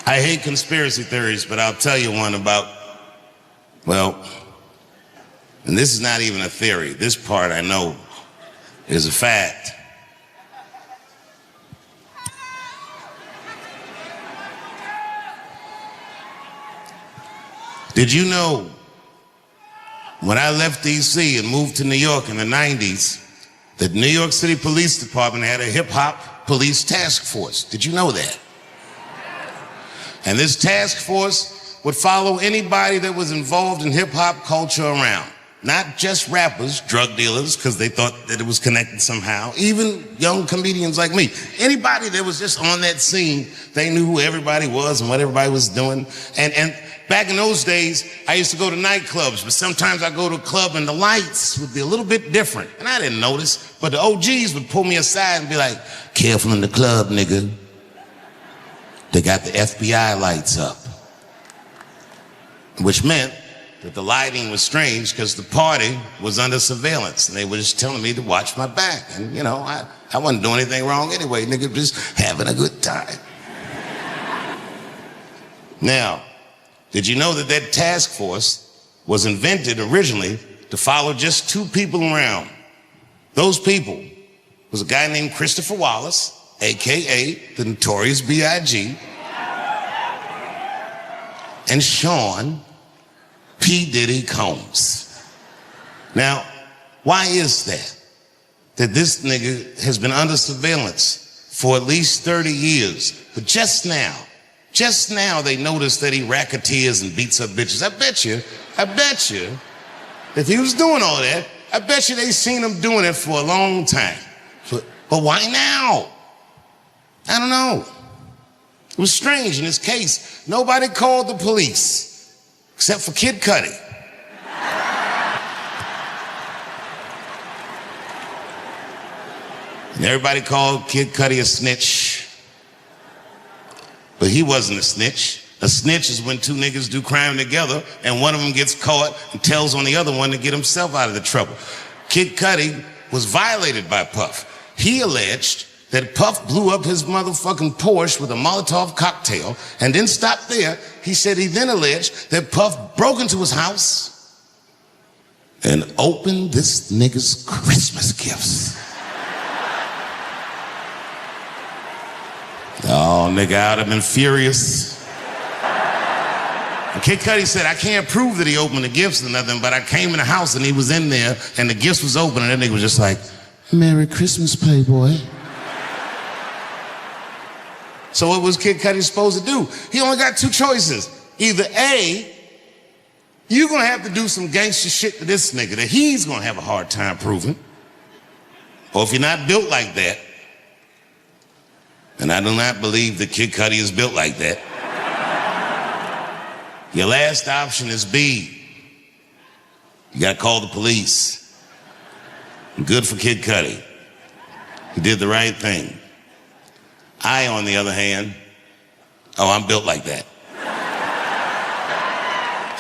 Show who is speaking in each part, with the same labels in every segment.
Speaker 1: I hate conspiracy theories, but I'll tell you one about, well, and this is not even a theory. This part I know is a fact. Did you know when I left DC and moved to New York in the 90s, that New York City Police Department had a hip-hop police task force? Did you know that? And this task force would follow anybody that was involved in hip-hop culture around. Not just rappers, drug dealers, because they thought that it was connected somehow. Even young comedians like me. Anybody that was just on that scene, they knew who everybody was and what everybody was doing. And back in those days, I used to go to nightclubs, but sometimes I'd go to a club and the lights would be a little bit different. And I didn't notice, but the OGs would pull me aside and be like, "Careful in the club, nigga. They got the FBI lights up." Which meant that the lighting was strange because the party was under surveillance. And they were just telling me to watch my back. And, you know, I wasn't doing anything wrong anyway. Nigga, just having a good time. Now, did you know that that task force was invented originally to follow just two people around? Those people was a guy named Christopher Wallace, AKA the Notorious B.I.G., and Sean P. Diddy Combs. Now, why is that? That this nigga has been under surveillance for at least 30 years. But just now they noticed that he racketeers and beats up bitches. I bet you, if he was doing all that, I bet you they seen him doing it for a long time. But why now? I don't know. It was strange in this case. Nobody called the police. Except for Kid Cudi. And everybody called Kid Cudi a snitch. But he wasn't a snitch. A snitch is when two niggas do crime together and one of them gets caught and tells on the other one to get himself out of the trouble. Kid Cudi was violated by Puff. He alleged that Puff blew up his motherfucking Porsche with a Molotov cocktail and didn't stop there. He said he then alleged that Puff broke into his house and opened this nigga's Christmas gifts. Oh, nigga, I'd have been furious. And Kid Cudi said, "I can't prove that he opened the gifts or nothing, but I came in the house and he was in there and the gifts was open," and that nigga was just like, "Merry Christmas, Playboy." So what was Kid Cudi supposed to do? He only got two choices. Either A, you're gonna have to do some gangster shit to this nigga that he's gonna have a hard time proving. Or if you're not built like that, and I do not believe that Kid Cudi is built like that, your last option is B. You gotta call the police. Good for Kid Cudi. He did the right thing. I, on the other hand, I'm built like that.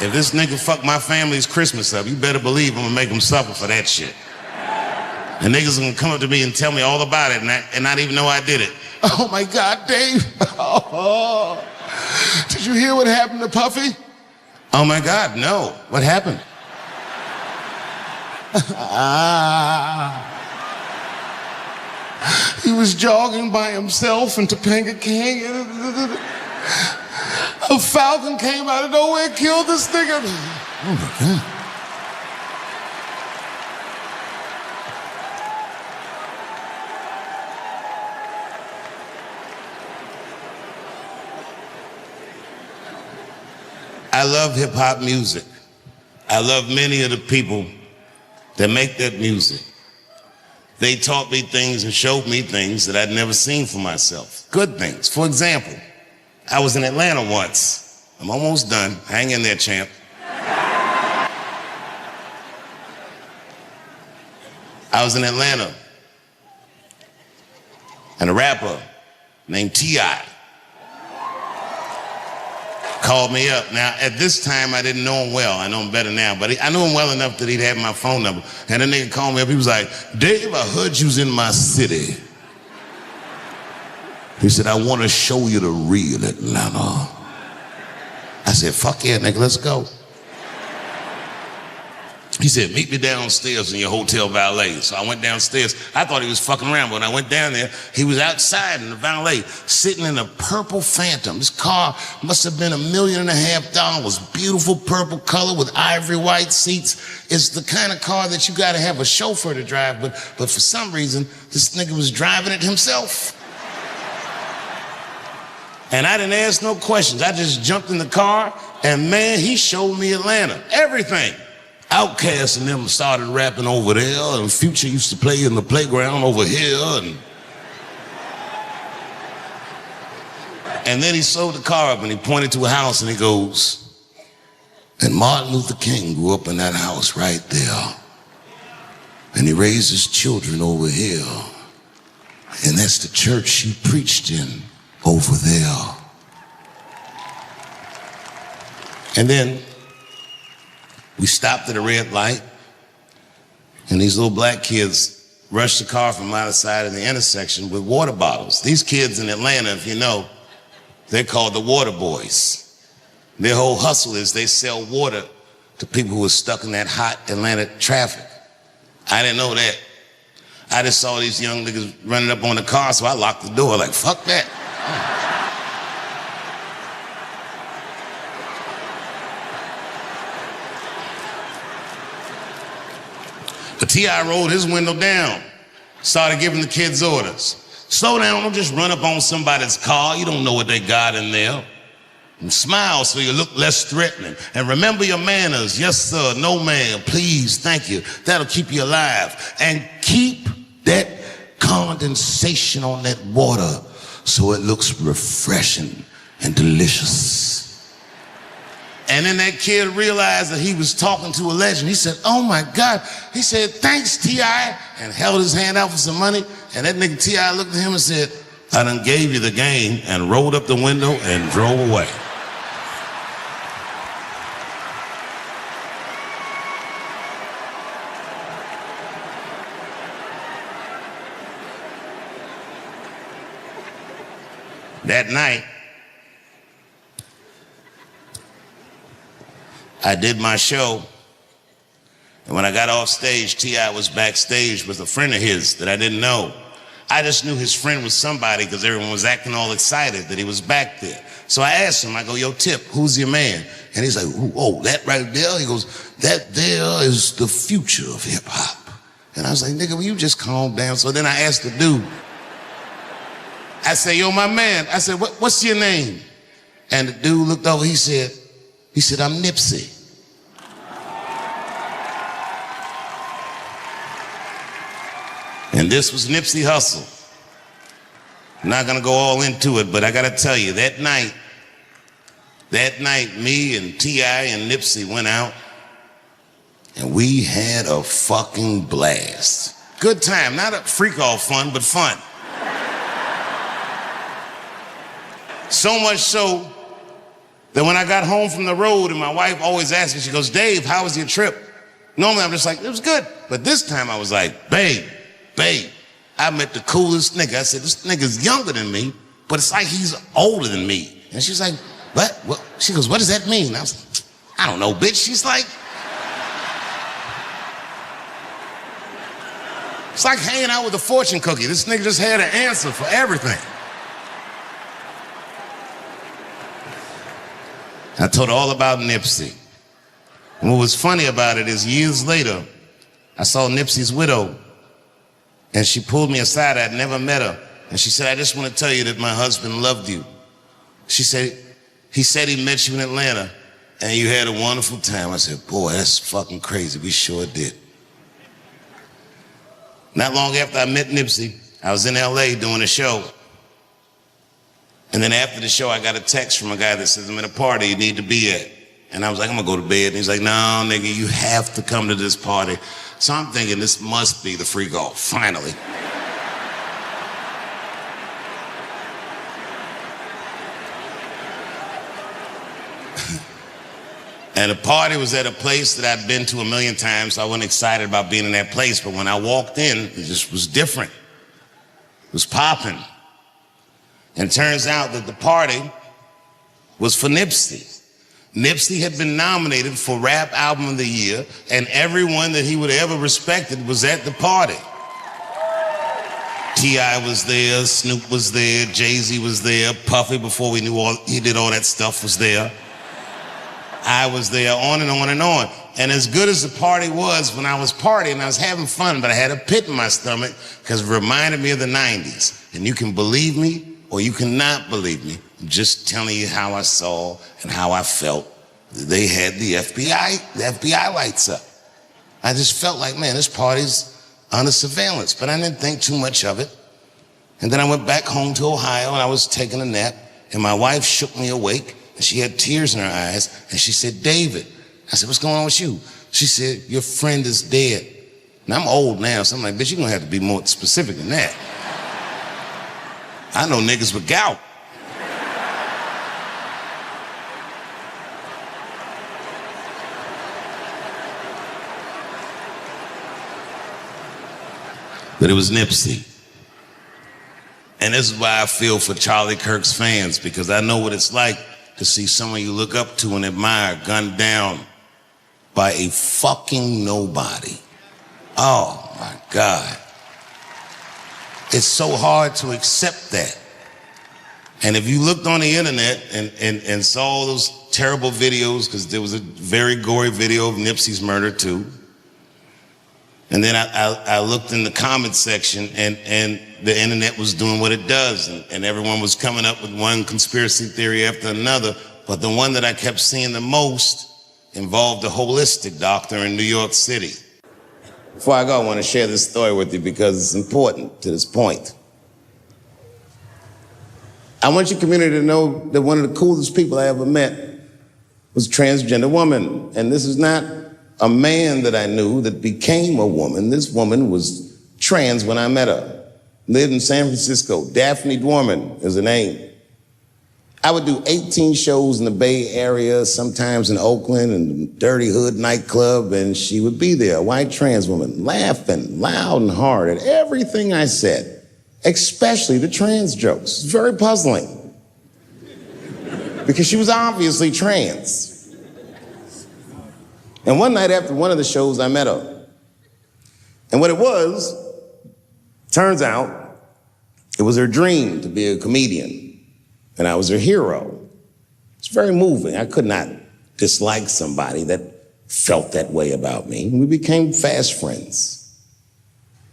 Speaker 1: If this nigga fuck my family's Christmas up, you better believe I'm gonna make him suffer for that shit. And niggas gonna come up to me and tell me all about it and not even know I did it. "Oh my God, Dave. Oh, did you hear what happened to Puffy?" "Oh my God, no. What happened?" He was jogging by himself in Topanga Canyon. A falcon came out of nowhere and killed this nigga. Oh my God. I love hip hop music. I love many of the people that make that music. They taught me things and showed me things that I'd never seen for myself. Good things. For example, I was in Atlanta once. I'm almost done. Hang in there, champ. I was in Atlanta, and a rapper named T.I. called me up. Now, at this time, I didn't know him well. I know him better now, but I knew him well enough that he'd have my phone number. And the nigga called me up. He was like, "Dave, I heard you was in my city. He said, I want to show you the real Atlanta. I said, fuck yeah, nigga, let's go. He said, meet me downstairs in your hotel valet. So I went downstairs. I thought he was fucking around, but when I went down there, he was outside in the valet, sitting in a purple Phantom. This car must have been $1.5 million. Beautiful purple color with ivory white seats. It's the kind of car that you gotta have a chauffeur to drive, but for some reason, this nigga was driving it himself. And I didn't ask no questions. I just jumped in the car, and man, he showed me Atlanta, everything. Outkast and them started rapping over there, and Future used to play in the playground over here, and then he sold the car up and he pointed to a house and he goes, and Martin Luther King grew up in that house right there, and he raised his children over here, and that's the church he preached in over there. And then we stopped at a red light, and these little black kids rushed the car from either side of the intersection with water bottles. These kids in Atlanta, if you know, they're called the water boys. Their whole hustle is they sell water to people who are stuck in that hot Atlanta traffic. I didn't know that. I just saw these young niggas running up on the car, so I locked the door like, fuck that. But T.I. rolled his window down, started giving the kids orders. Slow down, don't just run up on somebody's car. You don't know what they got in there. And smile so you look less threatening. And remember your manners. Yes, sir, no man, please, thank you. That'll keep you alive. And keep that condensation on that water so it looks refreshing and delicious. And then that kid realized that he was talking to a legend. He said, oh my God. He said, thanks, T.I., and held his hand out for some money. And that nigga T.I. looked at him and said, I done gave you the game, and rolled up the window and drove away. That night, I did my show, and when I got off stage, T.I. was backstage with a friend of his that I didn't know. I just knew his friend was somebody because everyone was acting all excited that he was back there. So I asked him, I go, yo, Tip, who's your man? And he's like, oh, that right there? He goes, that there is the future of hip hop. And I was like, nigga, will you just calm down? So then I asked the dude, I said, yo, my man, I said, what's your name? And the dude looked over, he said, I'm Nipsey. And this was Nipsey Hussle. I'm not gonna go all into it, but I gotta tell you, that night, me and T.I. and Nipsey went out, and we had a fucking blast. Good time, not a freak-off fun, but fun. So much so that when I got home from the road, and my wife always asked me, she goes, Dave, how was your trip? Normally I'm just like, it was good. But this time I was like, babe, I met the coolest nigga. I said, this nigga's younger than me, but it's like he's older than me. And she's like, what? She goes, what does that mean? I was like, I don't know, bitch. She's like, it's like hanging out with a fortune cookie. This nigga just had an answer for everything. I told her all about Nipsey. And what was funny about it is years later, I saw Nipsey's widow, and she pulled me aside. I'd never met her. And she said, I just want to tell you that my husband loved you. She said, he said he met you in Atlanta, and you had a wonderful time. I said, boy, that's fucking crazy. We sure did. Not long after I met Nipsey, I was in LA doing a show. And then after the show, I got a text from a guy that says, I'm at a party you need to be at. And I was like, I'm gonna go to bed. And he's like, no, nigga, you have to come to this party. So I'm thinking this must be the freak off, finally. And the party was at a place that I'd been to 1,000,000 times, so I wasn't excited about being in that place. But when I walked in, it just was different. It was popping. And it turns out that the party was for Nipsey. Nipsey had been nominated for Rap Album of the Year, and everyone that he would have ever respected was at the party. T.I. was there, Snoop was there, Jay-Z was there, Puffy, before we knew he did all that stuff, was there. I was there, on and on and on. And as good as the party was, when I was partying, I was having fun, but I had a pit in my stomach because it reminded me of the 90s. And you can believe me or you cannot believe me. I'm just telling you how I saw and how I felt. They had the FBI lights up. I just felt like, man, this party's under surveillance, but I didn't think too much of it. And then I went back home to Ohio and I was taking a nap and my wife shook me awake and she had tears in her eyes and she said, David. I said, what's going on with you? She said, your friend is dead. And I'm old now, so I'm like, bitch, you're gonna have to be more specific than that. I know niggas with gout. But it was Nipsey. And this is why I feel for Charlie Kirk's fans, because I know what it's like to see someone you look up to and admire gunned down by a fucking nobody. Oh my God. It's so hard to accept that. And if you looked on the internet and saw those terrible videos, because there was a very gory video of Nipsey's murder too. And then I looked in the comment section and the internet was doing what it does. And everyone was coming up with one conspiracy theory after another. But the one that I kept seeing the most involved a holistic doctor in New York City. Before I go, I want to share this story with you because it's important to this point. I want your community to know that one of the coolest people I ever met was a transgender woman. And this is not a man that I knew that became a woman. This woman was trans when I met her. Lived in San Francisco. Daphne Dorman is her name. I would do 18 shows in the Bay Area, sometimes in Oakland and Dirty Hood nightclub, and she would be there, a white trans woman, laughing loud and hard at everything I said, especially the trans jokes. It's very puzzling because she was obviously trans. And one night after one of the shows, I met her. And what it was, turns out, it was her dream to be a comedian. And I was her hero. It's very moving. I could not dislike somebody that felt that way about me. We became fast friends.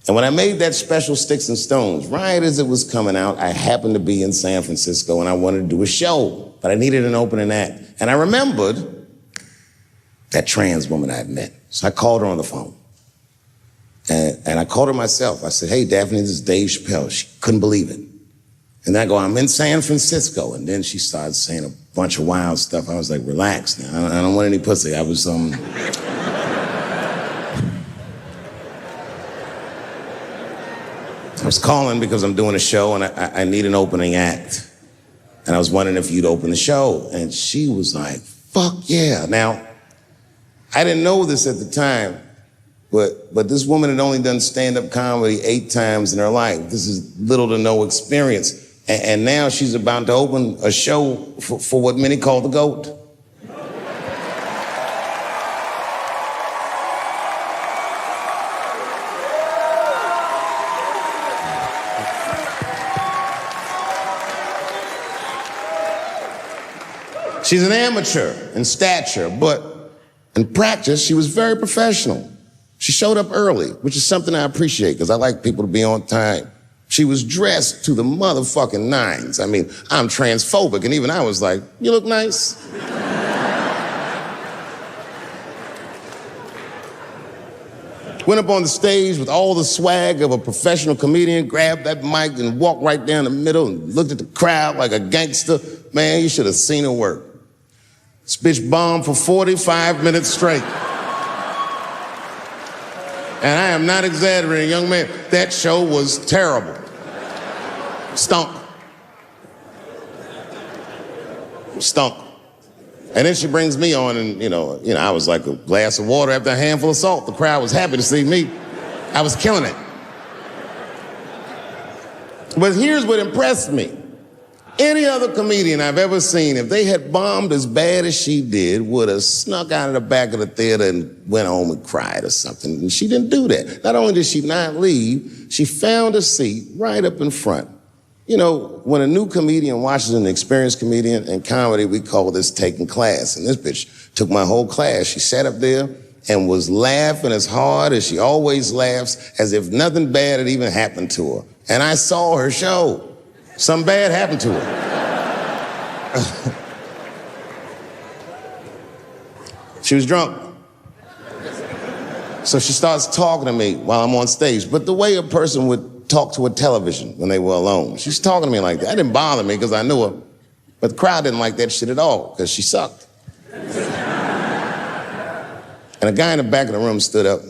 Speaker 1: And when I made that special Sticks and Stones, right as it was coming out, I happened to be in San Francisco and I wanted to do a show, but I needed an opening act. And I remembered that trans woman I had met. So I called her on the phone. And I called her myself. I said, hey, Daphne, this is Dave Chappelle. She couldn't believe it. And I go, I'm in San Francisco. And then she started saying a bunch of wild stuff. I was like, relax now. I don't want any pussy. I was, I was calling because I'm doing a show and I need an opening act. And I was wondering if you'd open the show. And she was like, fuck yeah. Now, I didn't know this at the time, but this woman had only done stand-up comedy 8 times in her life. This is little to no experience. And now she's about to open a show for what many call the GOAT. She's an amateur in stature, but in practice, she was very professional. She showed up early, which is something I appreciate because I like people to be on time. She was dressed to the motherfucking nines. I mean, I'm transphobic, and even I was like, you look nice. Went up on the stage with all the swag of a professional comedian, grabbed that mic and walked right down the middle and looked at the crowd like a gangster. Man, you should have seen her work. This bitch bombed for 45 minutes straight. And I am not exaggerating, young man. That show was terrible. Stunk. Stunk. And then she brings me on and, you know, I was like a glass of water after a handful of salt. The crowd was happy to see me. I was killing it. But here's what impressed me. Any other comedian I've ever seen, if they had bombed as bad as she did, would have snuck out of the back of the theater and went home and cried or something. And she didn't do that. Not only did she not leave, she found a seat right up in front. You know, when a new comedian watches an experienced comedian in comedy, we call this taking class. And this bitch took my whole class. She sat up there and was laughing as hard as she always laughs, as if nothing bad had even happened to her. And I saw her show. Something bad happened to her. She was drunk. So she starts talking to me while I'm on stage, but the way a person would talk to a television when they were alone. She's talking to me like that. That didn't bother me because I knew her, but the crowd didn't like that shit at all because she sucked. And a guy in the back of the room stood up,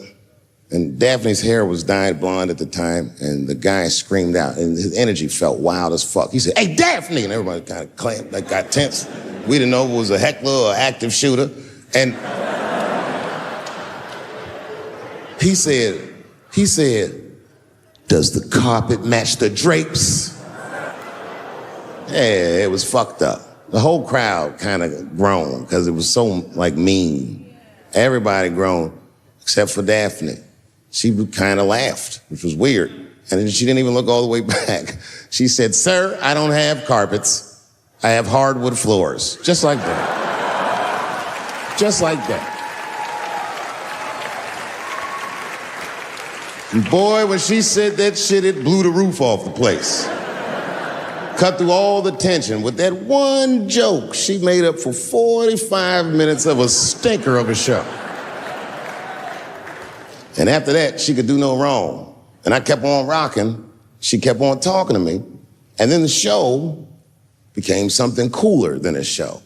Speaker 1: and Daphne's hair was dyed blonde at the time, and the guy screamed out, and his energy felt wild as fuck. He said, "Hey, Daphne!" And everybody kind of clamped, like got tense. We didn't know if it was a heckler or an active shooter. And he said, "Does the carpet match the drapes?" Yeah, it was fucked up. The whole crowd kind of groaned because it was so, like, mean. Everybody groaned, except for Daphne. She kind of laughed, which was weird. And then she didn't even look all the way back. She said, "Sir, I don't have carpets. I have hardwood floors." Just like that. Just like that. And boy, when she said that shit, it blew the roof off the place. Cut through all the tension. With that one joke, she made up for 45 minutes of a stinker of a show. And after that, she could do no wrong. And I kept on rocking. She kept on talking to me. And then the show became something cooler than a show.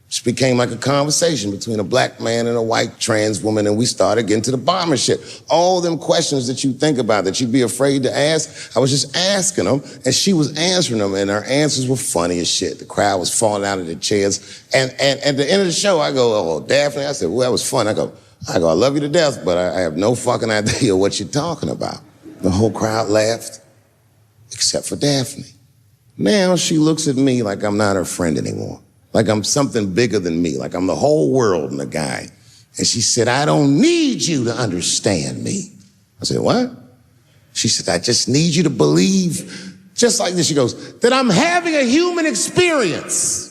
Speaker 1: It became like a conversation between a black man and a white trans woman, and we started getting to the bomber shit. All them questions that you think about that you'd be afraid to ask, I was just asking them, and she was answering them, and her answers were funny as shit. The crowd was falling out of their chairs. And at the end of the show, I go, "Oh, Daphne," I said, "Well, that was fun." I go, "I love you to death, but I have no fucking idea what you're talking about." The whole crowd laughed, except for Daphne. Now she looks at me like I'm not her friend anymore. Like I'm something bigger than me, like I'm the whole world and a guy. And she said, "I don't need you to understand me." I said, "What?" She said, "I just need you to believe," just like this, she goes, "that I'm having a human experience."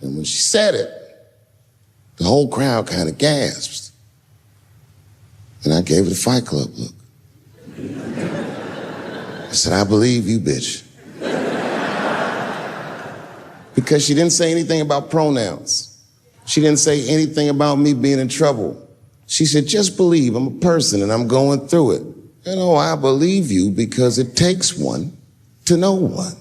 Speaker 1: And when she said it, the whole crowd kind of gasped. And I gave her the Fight Club look. I said, "I believe you, bitch." Because she didn't say anything about pronouns. She didn't say anything about me being in trouble. She said, "Just believe I'm a person and I'm going through it." You know, I believe you because it takes one to know one.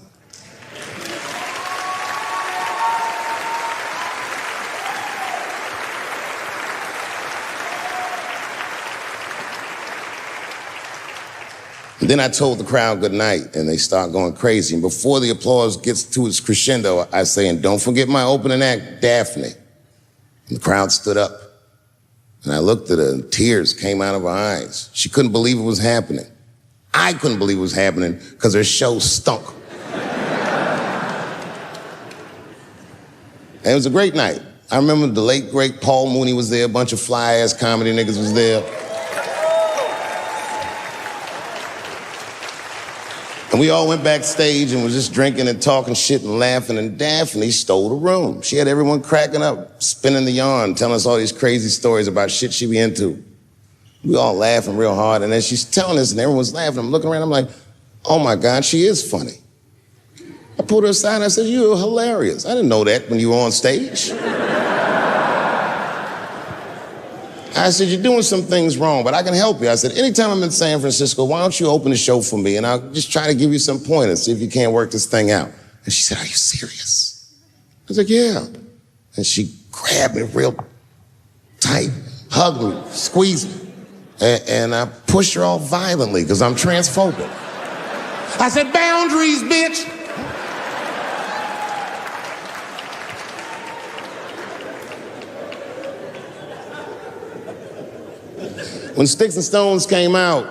Speaker 1: Then I told the crowd good night, and they start going crazy. And before the applause gets to its crescendo, I say, "And don't forget my opening act, Daphne." And the crowd stood up. And I looked at her, and tears came out of her eyes. She couldn't believe it was happening. I couldn't believe it was happening because her show stunk. And it was a great night. I remember the late, great Paul Mooney was there. A bunch of fly-ass comedy niggas was there. And we all went backstage and was just drinking and talking shit and laughing, and Daphne stole the room. She had everyone cracking up, spinning the yarn, telling us all these crazy stories about shit she be into. We all laughing real hard, and as she's telling us and everyone's laughing, I'm looking around, I'm like, "Oh my God, she is funny." I pulled her aside and I said, "You're hilarious. I didn't know that when you were on stage." I said, "You're doing some things wrong, but I can help you." I said, "Anytime I'm in San Francisco, why don't you open the show for me, and I'll just try to give you some pointers, see if you can't work this thing out." And she said, "Are you serious?" I was like, "Yeah." And she grabbed me real tight, hugged me, squeezed me, and I pushed her off violently because I'm transphobic. I said, "Boundaries, bitch." When Sticks and Stones came out,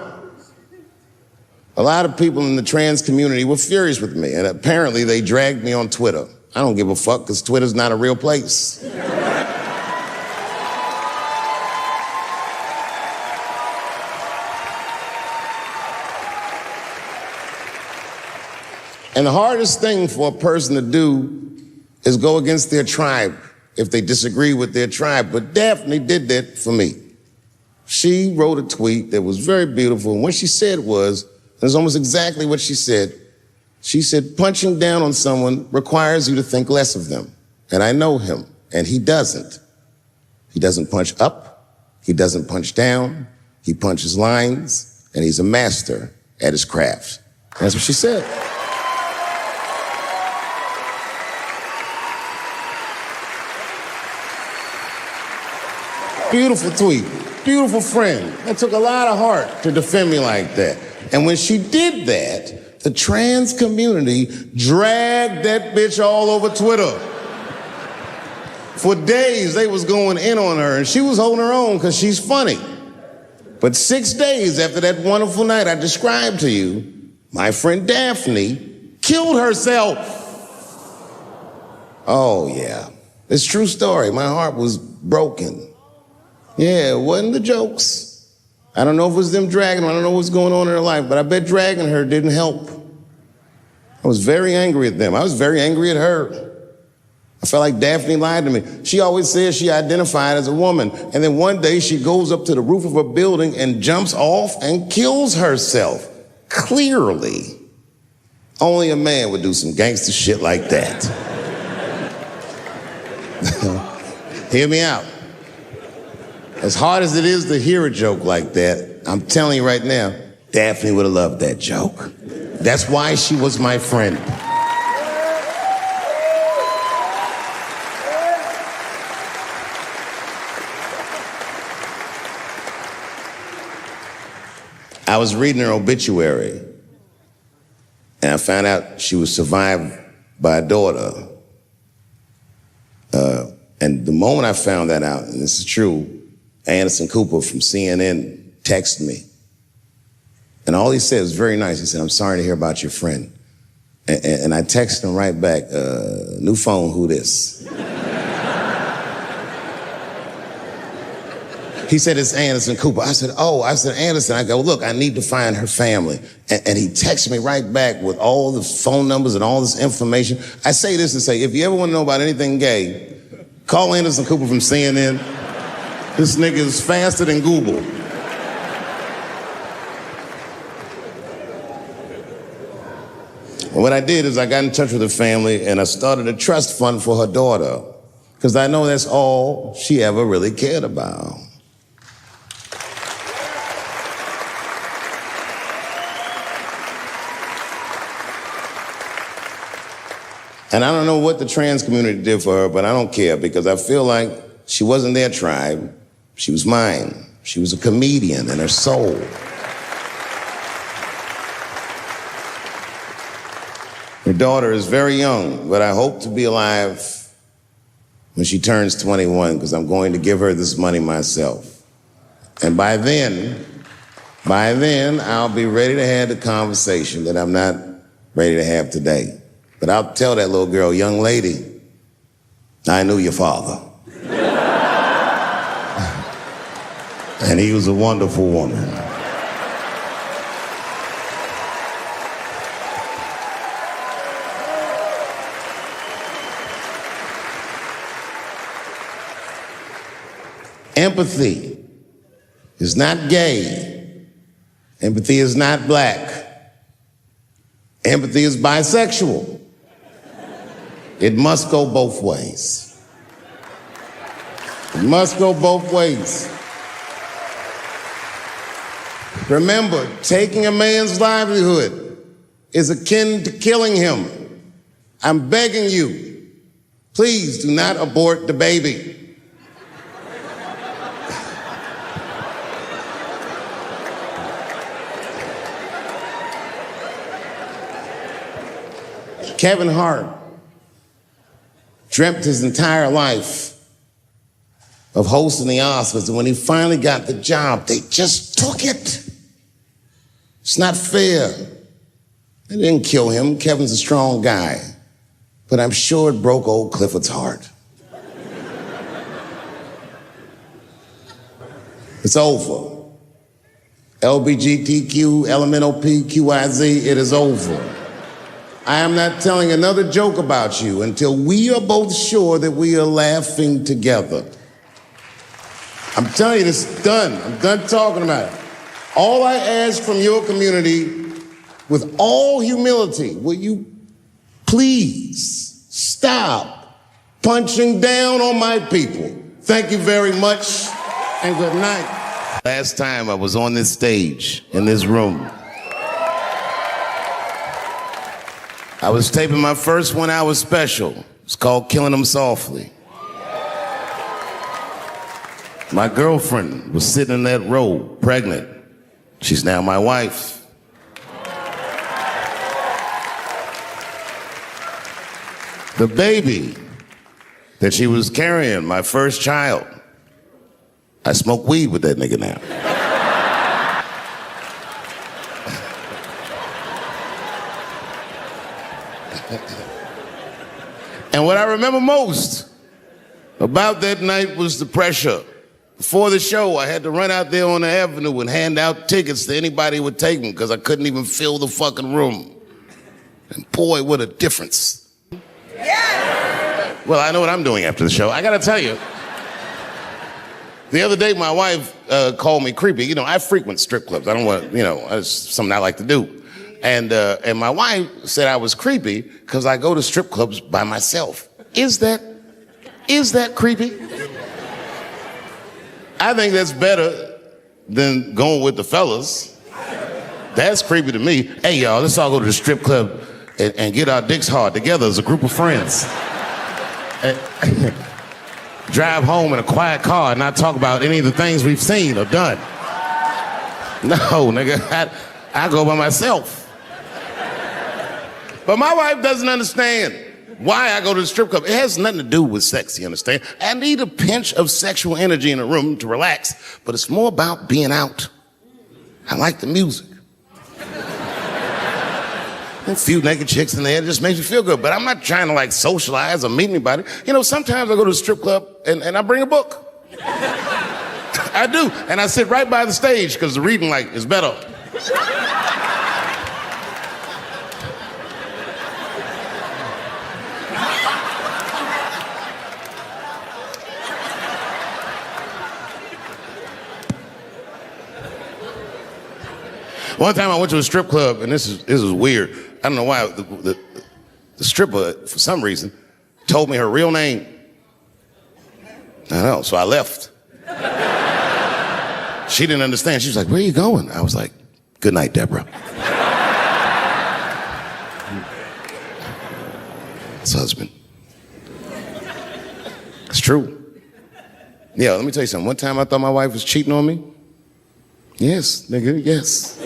Speaker 1: A lot of people in the trans community were furious with me, and apparently they dragged me on Twitter. I don't give a fuck, because Twitter's not a real place. And the hardest thing for a person to do is go against their tribe if they disagree with their tribe. But Daphne did that for me. She wrote a tweet that was very beautiful, and what she said was, it was almost exactly what she said. She said, punching down on someone requires you to think less of them. And I know him, and he doesn't. He doesn't punch up, he doesn't punch down, he punches lines, and he's a master at his craft. That's what she said. Beautiful tweet, beautiful friend. That took a lot of heart to defend me like that. And when she did that, the trans community dragged that bitch all over Twitter. For days, they was going in on her, and she was holding her own because she's funny. But 6 days after that wonderful night I described to you, my friend Daphne killed herself. Oh, yeah. It's a true story. My heart was broken. Yeah, it wasn't the jokes. I don't know if it was them dragging her. I don't know what's going on in her life, but I bet dragging her didn't help. I was very angry at them. I was very angry at her. I felt like Daphne lied to me. She always says she identified as a woman, and then one day she goes up to the roof of a building and jumps off and kills herself. Clearly, only a man would do some gangster shit like that. Hear me out. As hard as it is to hear a joke like that, I'm telling you right now, Daphne would have loved that joke. That's why she was my friend. I was reading her obituary, and I found out she was survived by a daughter. And the moment I found that out, and this is true, Anderson Cooper from CNN texted me. And all he said was very nice. He said, "I'm sorry to hear about your friend." And I texted him right back, "New phone, who this?" He said, "It's Anderson Cooper." I said, "Oh," I said, "Anderson." I go, "Look, I need to find her family." And he texted me right back with all the phone numbers and all this information. I say this to say, if you ever want to know about anything gay, call Anderson Cooper from CNN. This nigga is faster than Google. And what I did is I got in touch with her family and I started a trust fund for her daughter, because I know that's all she ever really cared about. And I don't know what the trans community did for her, but I don't care, because I feel like she wasn't their tribe. She was mine. She was a comedian in her soul. Her daughter is very young, but I hope to be alive when she turns 21, because I'm going to give her this money myself. And by then, I'll be ready to have the conversation that I'm not ready to have today. But I'll tell that little girl, "Young lady, I knew your father. And he was a wonderful woman." Empathy is not gay. Empathy is not black. Empathy is bisexual. It must go both ways. It must go both ways. Remember, taking a man's livelihood is akin to killing him. I'm begging you, please do not abort the baby. Kevin Hart dreamt his entire life of hosting the Oscars, and when he finally got the job, they just took it. It's not fair. They didn't kill him. Kevin's a strong guy. But I'm sure it broke old Clifford's heart. It's over. LBGTQ, LMNOP, QIZ, it is over. I am not telling another joke about you until we are both sure that we are laughing together. I'm telling you, this is done. I'm done talking about it. All I ask from your community, with all humility, will you please stop punching down on my people? Thank you very much, and good night. Last time I was on this stage, in this room, I was taping my first 1 hour special. It's called Killing Them Softly. My girlfriend was sitting in that row, pregnant. She's now my wife. The baby that she was carrying, my first child, I smoke weed with that nigga now. And what I remember most about that night was the pressure. Before the show, I had to run out there on the avenue and hand out tickets to anybody who would take them because I couldn't even fill the fucking room. And boy, what a difference. Yeah. Well, I know what I'm doing after the show. I gotta tell you. The other day, my wife called me creepy. You know, I frequent strip clubs. I don't want, it's something I like to do. And my wife said I was creepy because I go to strip clubs by myself. Is that creepy? I think that's better than going with the fellas. That's creepy to me. Hey, y'all, let's all go to the strip club and get our dicks hard together as a group of friends. Drive home in a quiet car and not talk about any of the things we've seen or done. No, nigga, I go by myself. But my wife doesn't understand why I go to the strip club. It has nothing to do with sex, you understand? I need a pinch of sexual energy in a room to relax, but it's more about being out. I like the music. A few naked chicks in there, it just makes me feel good, but I'm not trying to like socialize or meet anybody. You know, sometimes I go to the strip club and I bring a book. I do, and I sit right by the stage because the reading light is better. One time I went to a strip club, and this is weird. I don't know why. The stripper, for some reason, told me her real name. I know, so I left. She didn't understand. She was like, "Where are you going?" I was like, "Good night, Deborah." It's husband. It's true. Yeah, let me tell you something. One time I thought my wife was cheating on me. Yes, nigga, yes.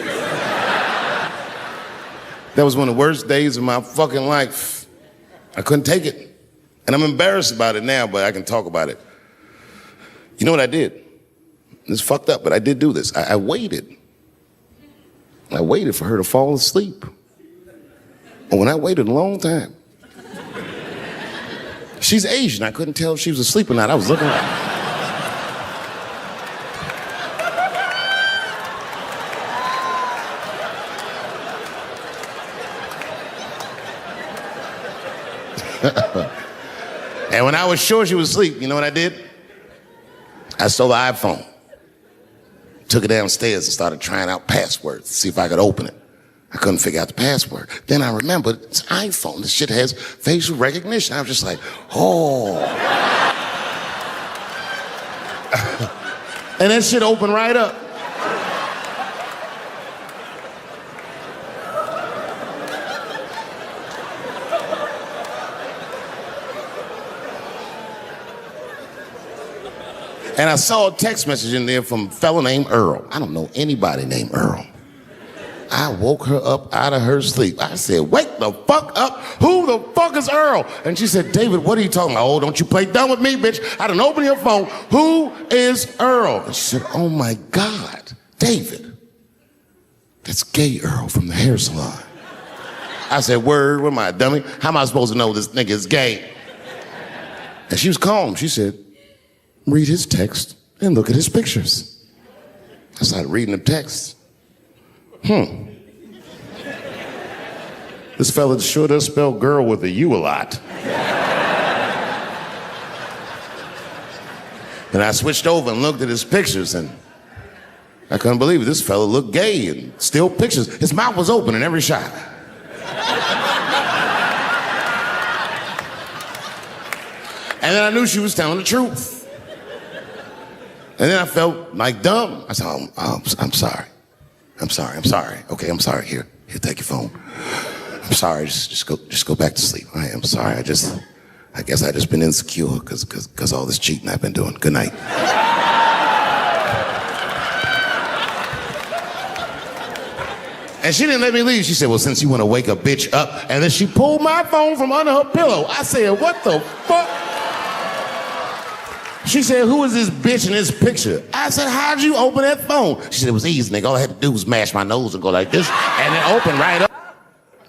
Speaker 1: That was one of the worst days of my fucking life. I couldn't take it. And I'm embarrassed about it now, but I can talk about it. You know what I did? It's fucked up, but I did do this. I waited. I waited for her to fall asleep. And when I waited a long time, she's Asian. I couldn't tell if she was asleep or not. I was looking at her. And when I was sure she was asleep, you know what I did? I stole the iPhone, took it downstairs and started trying out passwords to see if I could open it. I couldn't figure out the password. Then I remembered it's iPhone. This shit has facial recognition. I was just like, oh. And that shit opened right up. And I saw a text message in there from a fellow named Earl. I don't know anybody named Earl. I woke her up out of her sleep. I said, wake the fuck up. Who the fuck is Earl? And she said, David, what are you talking about? Oh, don't you play dumb with me, bitch. I done opened your phone. Who is Earl? And she said, oh my God, David. "That's Gay Earl from the hair salon." I said, "Word, what am I, a dummy? How am I supposed to know this nigga is gay?" And she was calm. She said, "Read his text and look at his pictures." I started reading the text. This fella sure does spell girl with a U a lot. And I switched over and looked at his pictures, and I couldn't believe it. This fella looked gay and still pictures. His mouth was open in every shot. And then I knew she was telling the truth. And then I felt like dumb. I said, I'm sorry. Okay, I'm sorry. Here, take your phone. I'm sorry, just go back to sleep. I'm sorry, I guess I just been insecure because all this cheating I've been doing. Good night. And she didn't let me leave. She said, "Well, since you want to wake a bitch up," and then she pulled my phone from under her pillow. I said, "What the fuck?" She said, "Who is this bitch in this picture?" I said, "How'd you open that phone?" She said, "It was easy, nigga. All I had to do was mash my nose and go like this, and it opened right up."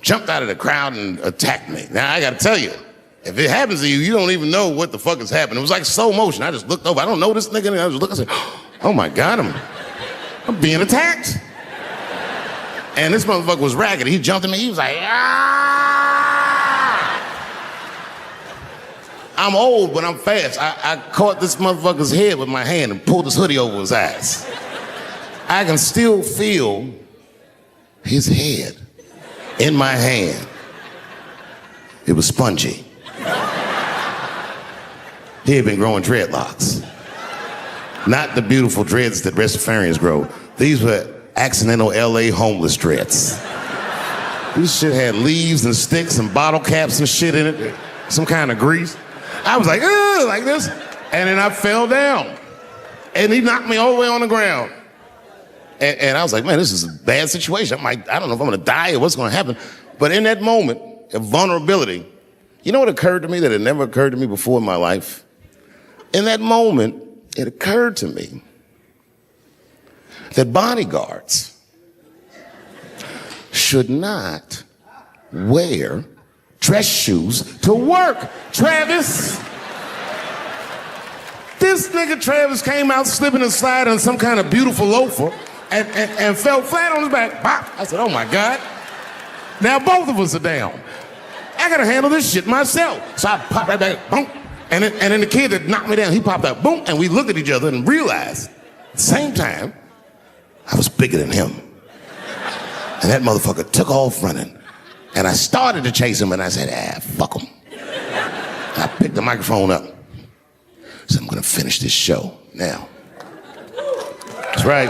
Speaker 1: Jumped out of the crowd and attacked me. Now, I gotta tell you, if it happens to you, you don't even know what the fuck is happening. It was like slow motion. I just looked over. I don't know this nigga. And I just looked and said, "Oh my God, I'm being attacked." And this motherfucker was ragged. He jumped at me. He was like, "Ah!" I'm old, but I'm fast. I caught this motherfucker's head with my hand and pulled his hoodie over his eyes. I can still feel his head in my hand. It was spongy. He had been growing dreadlocks. Not the beautiful dreads that Rastafarians grow. These were accidental LA homeless dreads. This shit had leaves and sticks and bottle caps and shit in it. Some kind of grease. I was like, ugh, like this. And then I fell down. And he knocked me all the way on the ground. And I was like, man, this is a bad situation. I don't know if I'm gonna die or what's gonna happen. But in that moment of vulnerability, you know what occurred to me that had never occurred to me before in my life? In that moment, it occurred to me that bodyguards should not wear dress shoes to work. Travis. This nigga Travis came out slipping and sliding on some kind of beautiful loafer and fell flat on his back. Bop. I said, "Oh my God. Now both of us are down. I gotta handle this shit myself." So I popped right back, boom. And then the kid that knocked me down, he popped out, boom. And we looked at each other and realized at the same time, I was bigger than him. And that motherfucker took off running. And I started to chase him and I said, fuck him. I picked the microphone up. So I'm gonna finish this show now. That's right.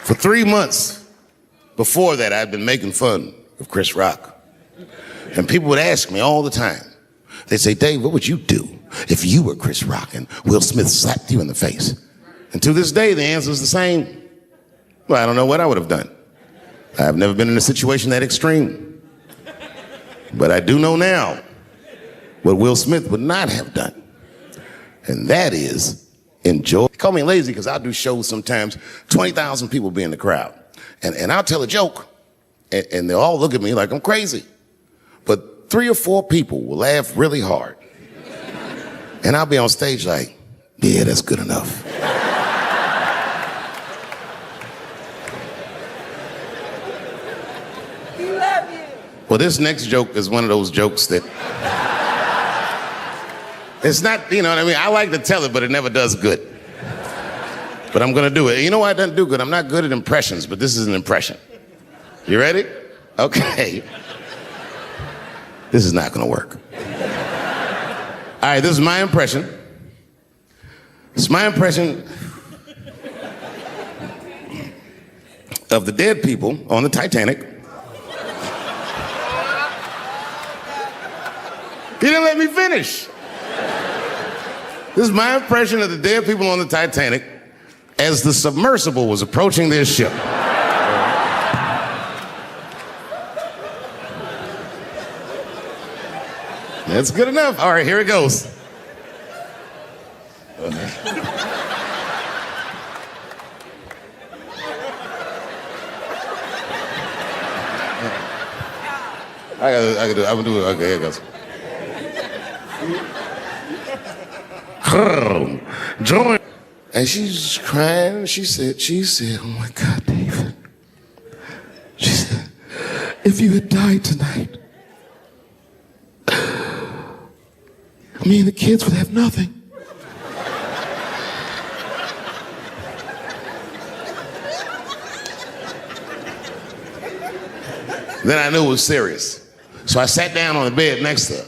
Speaker 1: For 3 months before that, I'd been making fun of Chris Rock. And people would ask me all the time. They'd say, "Dave, what would you do if you were Chris Rock and Will Smith slapped you in the face?" And to this day, the answer is the same. Well, I don't know what I would have done. I've never been in a situation that extreme. But I do know now what Will Smith would not have done. And that is enjoy. They call me lazy because I'll do shows sometimes, 20,000 people be in the crowd. And I'll tell a joke, and they'll all look at me like I'm crazy. But 3 or 4 people will laugh really hard. And I'll be on stage like, yeah, that's good enough.
Speaker 2: We love you.
Speaker 1: Well, this next joke is one of those jokes that it's not, you know what I mean? I like to tell it, but it never does good. But I'm gonna do it. You know why it doesn't do good? I'm not good at impressions, but this is an impression. You ready? Okay. This is not gonna work. All right, this is my impression. It's my impression of the dead people on the Titanic. You didn't let me finish. This is my impression of the dead people on the Titanic as the submersible was approaching their ship. That's good enough. All right, here it goes. I'm gonna do it. Okay, here goes. Join. And she's crying. She said, oh my God, David. She said, if you had died tonight, me and the kids would have nothing. Then I knew it was serious. So I sat down on the bed next to her.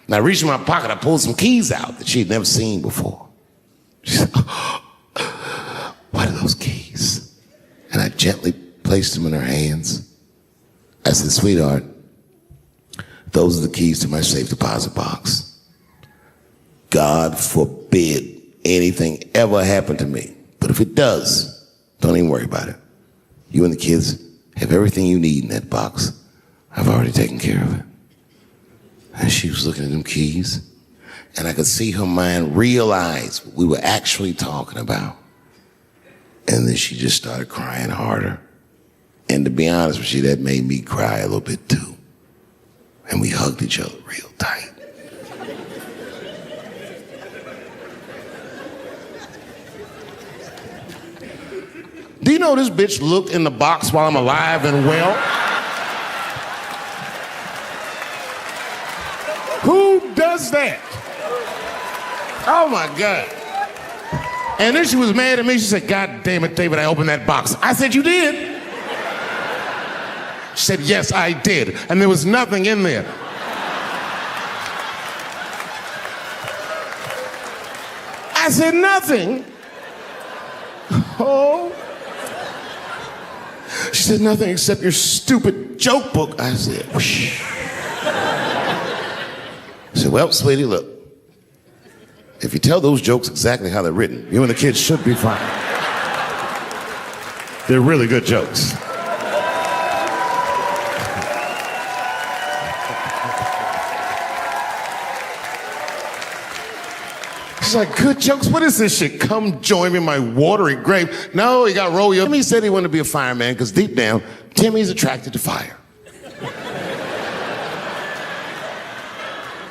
Speaker 1: And I reached in my pocket, I pulled some keys out that she'd never seen before. She said, what are those keys? And I gently placed them in her hands. I said, sweetheart, those are the keys to my safe deposit box. God forbid anything ever happen to me. But if it does, don't even worry about it. You and the kids have everything you need in that box. I've already taken care of it. And she was looking at them keys, and I could see her mind realize what we were actually talking about. And then she just started crying harder. And to be honest with you, that made me cry a little bit too. And we hugged each other real tight. Do you know this bitch looked in the box while I'm alive and well? Who does that? Oh my God. And then she was mad at me. She said, God damn it, David, I opened that box. I said, you did? She said, yes, I did. And there was nothing in there. I said, nothing? Oh. She said, nothing except your stupid joke book. I said, whoosh. I said, well, sweetie, look. If you tell those jokes exactly how they're written, you and the kids should be fine. They're really good jokes. She's like, good jokes? What is this shit? Come join me in my watery grave. No, he got rodeo. Timmy said he wanted to be a fireman because deep down, Timmy's attracted to fire.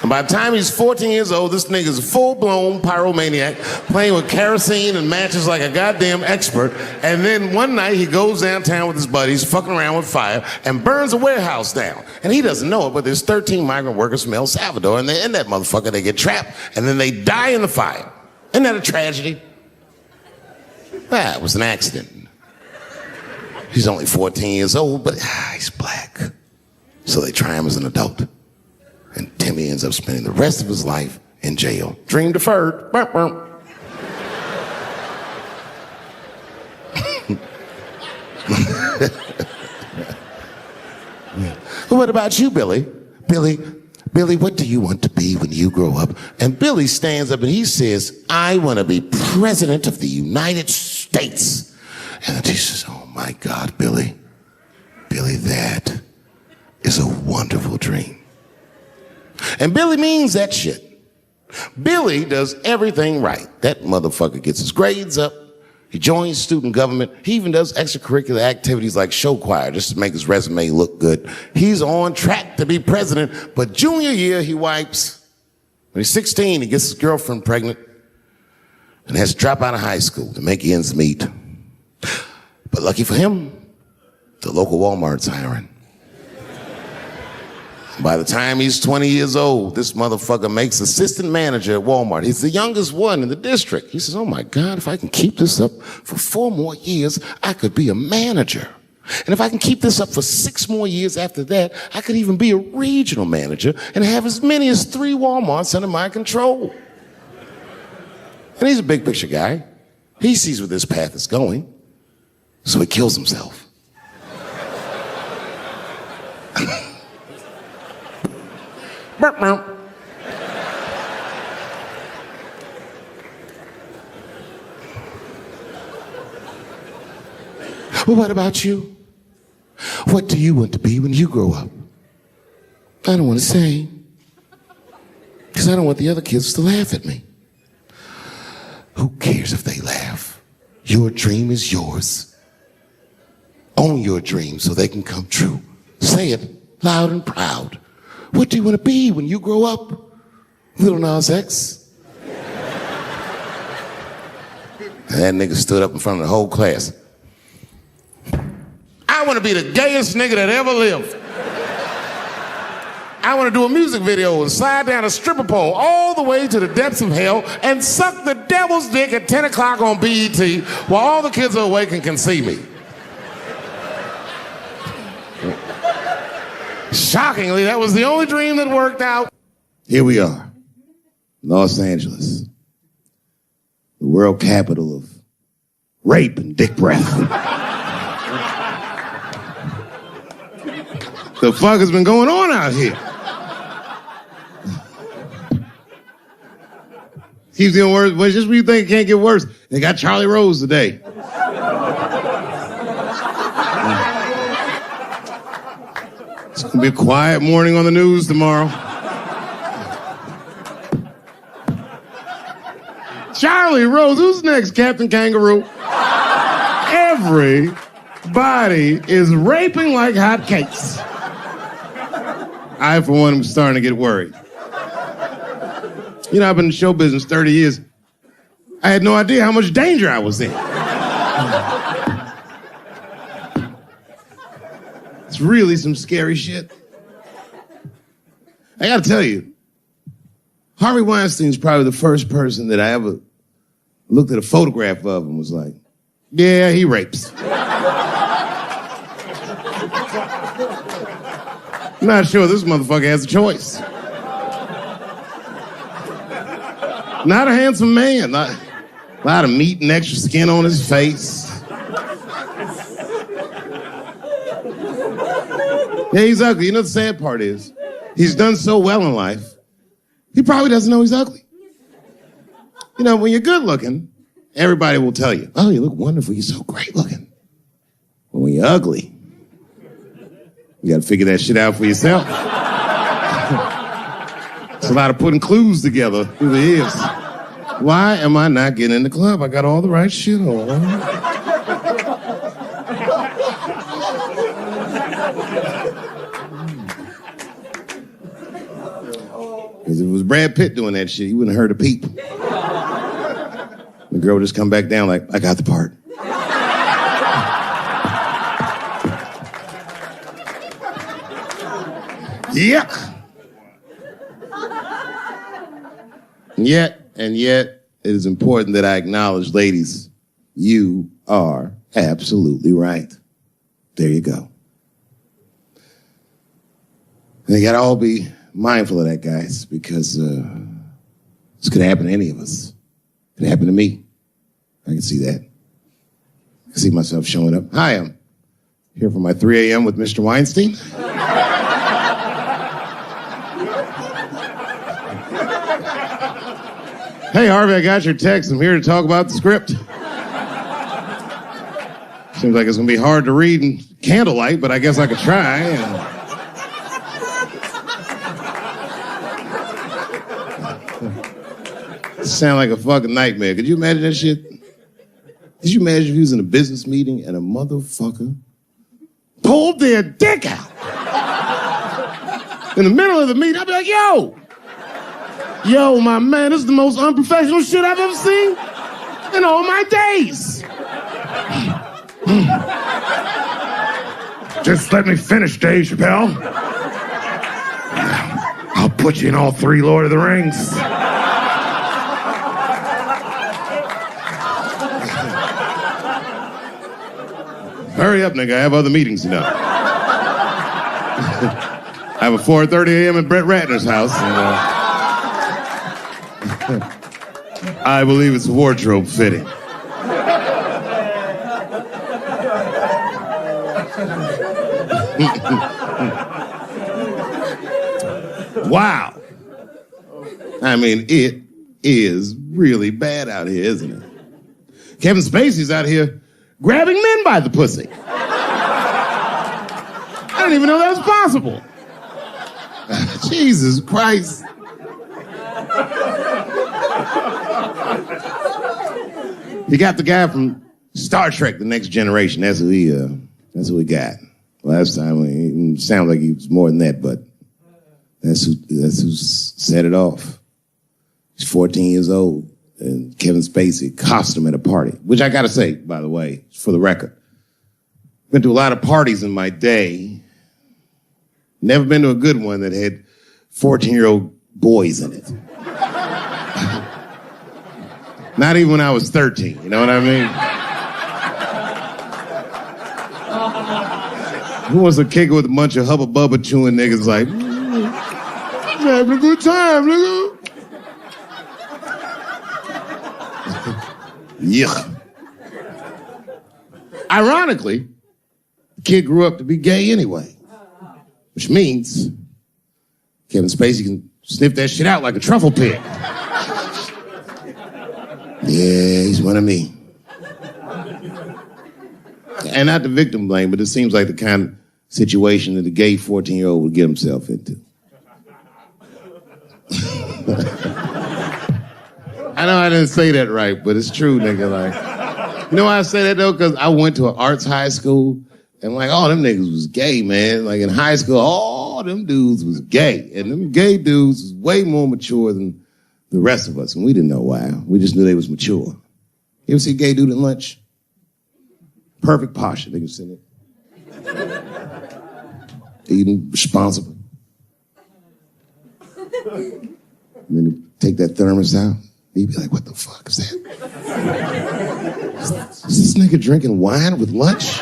Speaker 1: And by the time he's 14 years old, this nigga's a full-blown pyromaniac, playing with kerosene and matches like a goddamn expert. And then one night he goes downtown with his buddies, fucking around with fire, and burns a warehouse down. And he doesn't know it, but there's 13 migrant workers from El Salvador, and they're in that motherfucker. They get trapped, and then they die in the fire. Isn't that a tragedy? It was an accident. He's only 14 years old, but he's black. So they try him as an adult. And Timmy ends up spending the rest of his life in jail. Dream deferred. Burp, burp. Well, what about you, Billy? Billy, what do you want to be when you grow up? And Billy stands up and he says, I want to be president of the United States. And the teacher says, oh my God, Billy, that is a wonderful dream. And Billy means that shit. Billy does everything right. That motherfucker gets his grades up. He joins student government. He even does extracurricular activities like show choir just to make his resume look good. He's on track to be president, but junior year he wipes. When he's 16, he gets his girlfriend pregnant and has to drop out of high school to make ends meet. But lucky for him, the local Walmart's hiring. By the time he's 20 years old, this motherfucker makes assistant manager at Walmart. He's the youngest one in the district. He says, oh my God, if I can keep this up for 4 more years, I could be a manager. And if I can keep this up for 6 more years after that, I could even be a regional manager and have as many as 3 Walmarts under my control. And he's a big picture guy. He sees where this path is going, so he kills himself. Burp, burp. Well, what about you? What do you want to be when you grow up? I don't want to say, because I don't want the other kids to laugh at me. Who cares if they laugh? Your dream is yours. Own your dream so they can come true. Say it loud and proud. What do you want to be when you grow up? Little Nas X. And that nigga stood up in front of the whole class. I want to be the gayest nigga that ever lived. I want to do a music video and slide down a stripper pole all the way to the depths of hell and suck the devil's dick at 10 o'clock on BET while all the kids are awake and can see me. Shockingly, that was the only dream that worked out. Here we are, Los Angeles, the world capital of rape and dick breath. The fuck has been going on out here? Keeps getting worse. But just when you think it can't get worse, they got Charlie Rose today. It's gonna be a quiet morning on the news tomorrow. Charlie Rose, who's next? Captain Kangaroo? Everybody is raping like hotcakes. I, for one, am starting to get worried. You know, I've been in show business 30 years. I had no idea how much danger I was in. It's really some scary shit. I gotta tell you, Harvey Weinstein's probably the first person that I ever looked at a photograph of and was like, yeah, he rapes. I'm not sure this motherfucker has a choice. Not a handsome man. Not, a lot of meat and extra skin on his face. Yeah, he's ugly. You know, the sad part is, he's done so well in life, he probably doesn't know he's ugly. You know, when you're good looking, everybody will tell you, oh, you look wonderful, you're so great looking. But when you're ugly, you gotta figure that shit out for yourself. It's a lot of putting clues together through the years. Why am I not getting in the club? I got all the right shit on. Because if it was Brad Pitt doing that shit, he wouldn't have heard a peep. The girl would just come back down like, I got the part. Yuck. And yet, it is important that I acknowledge, ladies, you are absolutely right. There you go. And you gotta all be mindful of that, guys, because this could happen to any of us. It could happen to me. I can see that. I can see myself showing up. Hi, I'm here for my 3 a.m. with Mr. Weinstein. Hey, Harvey, I got your text. I'm here to talk about the script. Seems like it's going to be hard to read in candlelight, but I guess I could try. Sound like a fucking nightmare. Could you imagine that shit? Could you imagine if you was in a business meeting and a motherfucker pulled their dick out? In the middle of the meeting, I'd be like, Yo, my man, this is the most unprofessional shit I've ever seen in all my days. Just let me finish, Dave Chappelle. I'll put you in all 3 Lord of the Rings. Hurry up, nigga. I have other meetings now. I have a 4:30 a.m. at Brett Ratner's house. And, I believe it's wardrobe fitting. Wow. I mean, it is really bad out here, isn't it? Kevin Spacey's out here grabbing men by the pussy. I didn't even know that was possible. Jesus Christ. He got the guy from Star Trek, The Next Generation. That's who we got. Last time, it sounded like he was more than that, but that's who set it off. He's 14 years old, and Kevin Spacey accosted him at a party, which I gotta say, by the way, for the record. Been to a lot of parties in my day. Never been to a good one that had 14-year-old boys in it. Not even when I was 13, you know what I mean? Who wants to kick it with a bunch of hubba bubba chewing niggas like, having a good time, nigga. Yuck. Ironically, the kid grew up to be gay anyway, which means Kevin Spacey can sniff that shit out like a truffle pig. Yeah, he's one of me. And not the victim blame, but it seems like the kind of situation that a gay 14-year-old would get himself into. I know I didn't say that right, but it's true, nigga. Like, you know why I say that, though? Because I went to an arts high school, and like, all them niggas was gay, man. Like, in high school, all them dudes was gay. And them gay dudes was way more mature than the rest of us, and we didn't know why. We just knew they was mature. You ever see a gay dude at lunch? Perfect posture, nigga sitting there. Eating responsible. And then you take that thermos out, and you'd be like, what the fuck is that? Is this nigga drinking wine with lunch?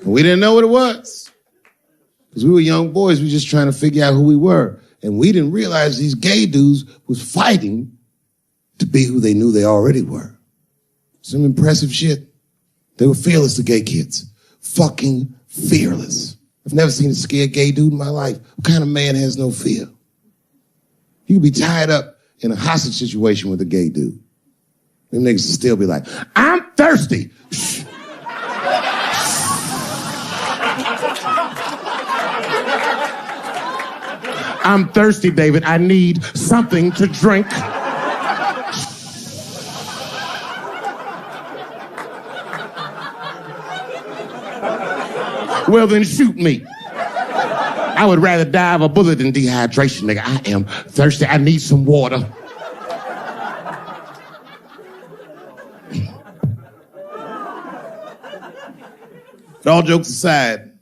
Speaker 1: We didn't know what it was. Because we were young boys, we were just trying to figure out who we were. And we didn't realize these gay dudes was fighting to be who they knew they already were. Some impressive shit. They were fearless, the gay kids. Fucking fearless. I've never seen a scared gay dude in my life. What kind of man has no fear? You could be tied up in a hostage situation with a gay dude. Them niggas would still be like, I'm thirsty. I'm thirsty, David. I need something to drink. Well, then shoot me. I would rather die of a bullet than dehydration, nigga. I am thirsty. I need some water. But all jokes aside,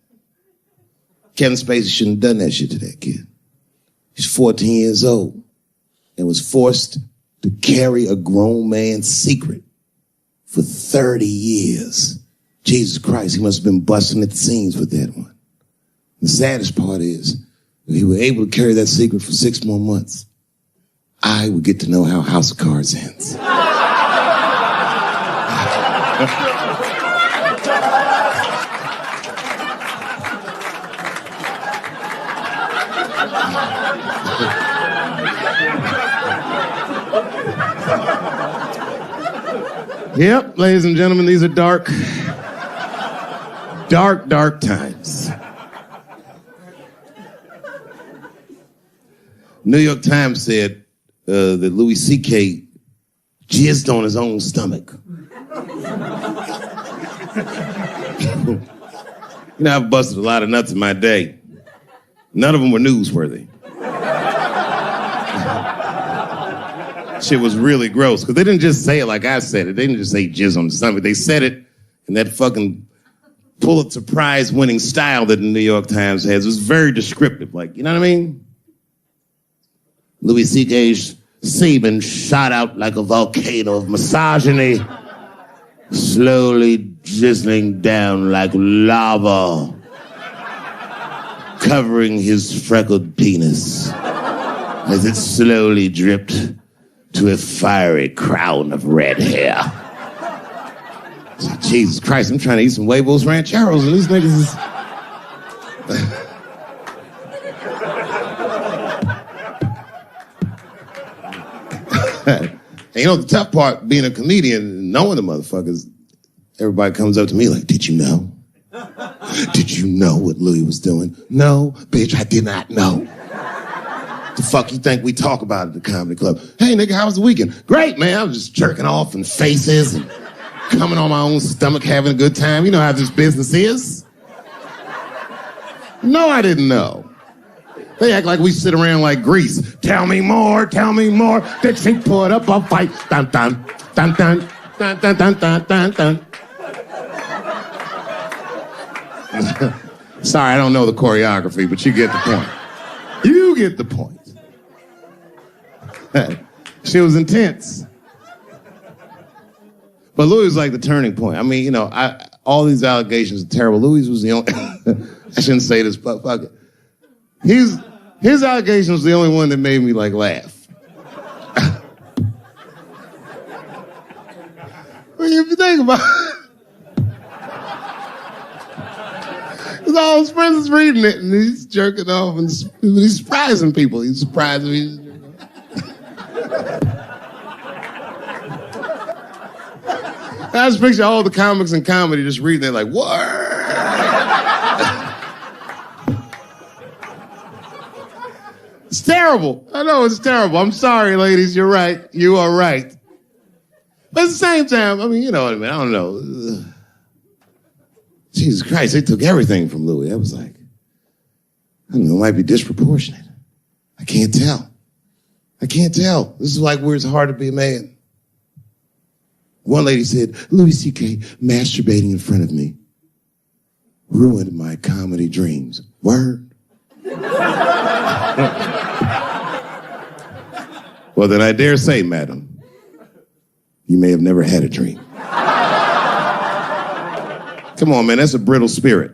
Speaker 1: Kevin Spacey shouldn't have done that shit to that kid. He's 14 years old and was forced to carry a grown man's secret for 30 years. Jesus Christ, he must have been busting at the seams with that one. The saddest part is that he was able to carry that secret for 6 more months. I would get to know how House of Cards ends. Yep, ladies and gentlemen, these are dark times. New York Times said that Louis C.K. jizzed on his own stomach. You know, I've busted a lot of nuts in my day. None of them were newsworthy. Shit was really gross, because they didn't just say it like I said it. They didn't just say jizz on the stomach. They said it in that fucking Pulitzer Prize winning style that the New York Times has. It was very descriptive, like, you know what I mean? Louis C.K.'s semen shot out like a volcano of misogyny, slowly drizzling down like lava, covering his freckled penis as it slowly dripped to a fiery crown of red hair. Jesus Christ, I'm trying to eat some huevos rancheros, and these niggas is... And you know, the tough part, being a comedian, knowing the motherfuckers, everybody comes up to me like, did you know? Did you know what Louis was doing? No, bitch, I did not know. The fuck you think we talk about at the comedy club? Hey, nigga, how was the weekend? Great, man. I was just jerking off in faces and coming on my own stomach, having a good time. You know how this business is. No, I didn't know. They act like we sit around like Grease. Tell me more, tell me more. That she put up a fight. Dun, dun, dun, dun, dun, dun, dun, dun, dun, dun. Sorry, I don't know the choreography, but you get the point. You get the point. She was intense. But Louis was like the turning point. I mean, you know, all these allegations are terrible. Louis was the only... I shouldn't say this, but fuck it. His allegation was the only one that made me, like, laugh. Well, if you think about it... Because all his friends is reading it, and he's jerking off, and he's surprising people. He's surprising me. I just picture all the comics in comedy just reading it like, what? It's terrible. I know it's terrible. I'm sorry, ladies. You're right. You are right. But at the same time, I mean, you know what I mean? I don't know. Jesus Christ, they took everything from Louis. I was like, I don't know, it might be disproportionate. I can't tell. I can't tell. This is like where it's hard to be a man. One lady said, Louis C.K. masturbating in front of me ruined my comedy dreams. Word. Well, then I dare say, madam, you may have never had a dream. Come on, man, that's a brittle spirit.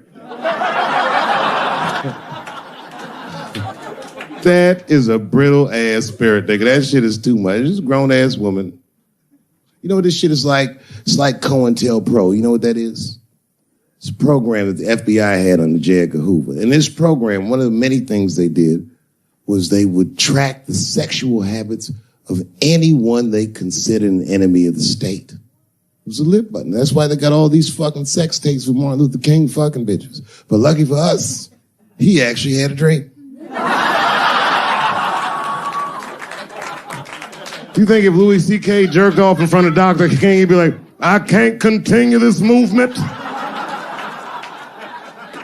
Speaker 1: That is a brittle-ass spirit, nigga. That shit is too much. This is a grown-ass woman. You know what this shit is like? It's like COINTELPRO. You know what that is? It's a program that the FBI had under J. Edgar Hoover. In this program, one of the many things they did was they would track the sexual habits of anyone they considered an enemy of the state. It was a lip button. That's why they got all these fucking sex tapes with Martin Luther King fucking bitches. But lucky for us, he actually had a dream. You think if Louis C.K. jerked off in front of Dr. King, he'd be like, I can't continue this movement.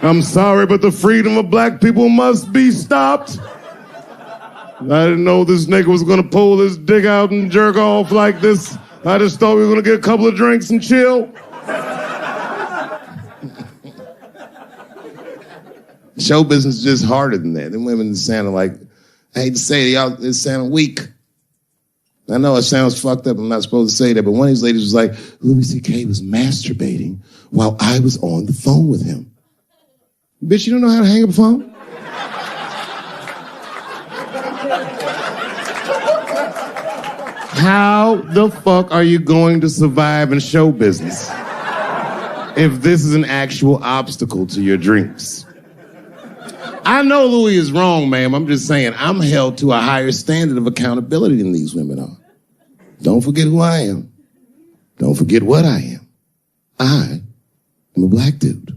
Speaker 1: I'm sorry, but the freedom of black people must be stopped. I didn't know this nigga was gonna pull his dick out and jerk off like this. I just thought we were gonna get a couple of drinks and chill. Show business is just harder than that. Them women sounded like, I hate to say it, y'all, it sounded weak. I know it sounds fucked up, I'm not supposed to say that, but one of these ladies was like, Louis C.K. was masturbating while I was on the phone with him. Bitch, you don't know how to hang up a phone? How the fuck are you going to survive in show business if this is an actual obstacle to your dreams? I know Louis is wrong, ma'am. I'm just saying I'm held to a higher standard of accountability than these women are. Don't forget who I am. Don't forget what I am. I am a black dude.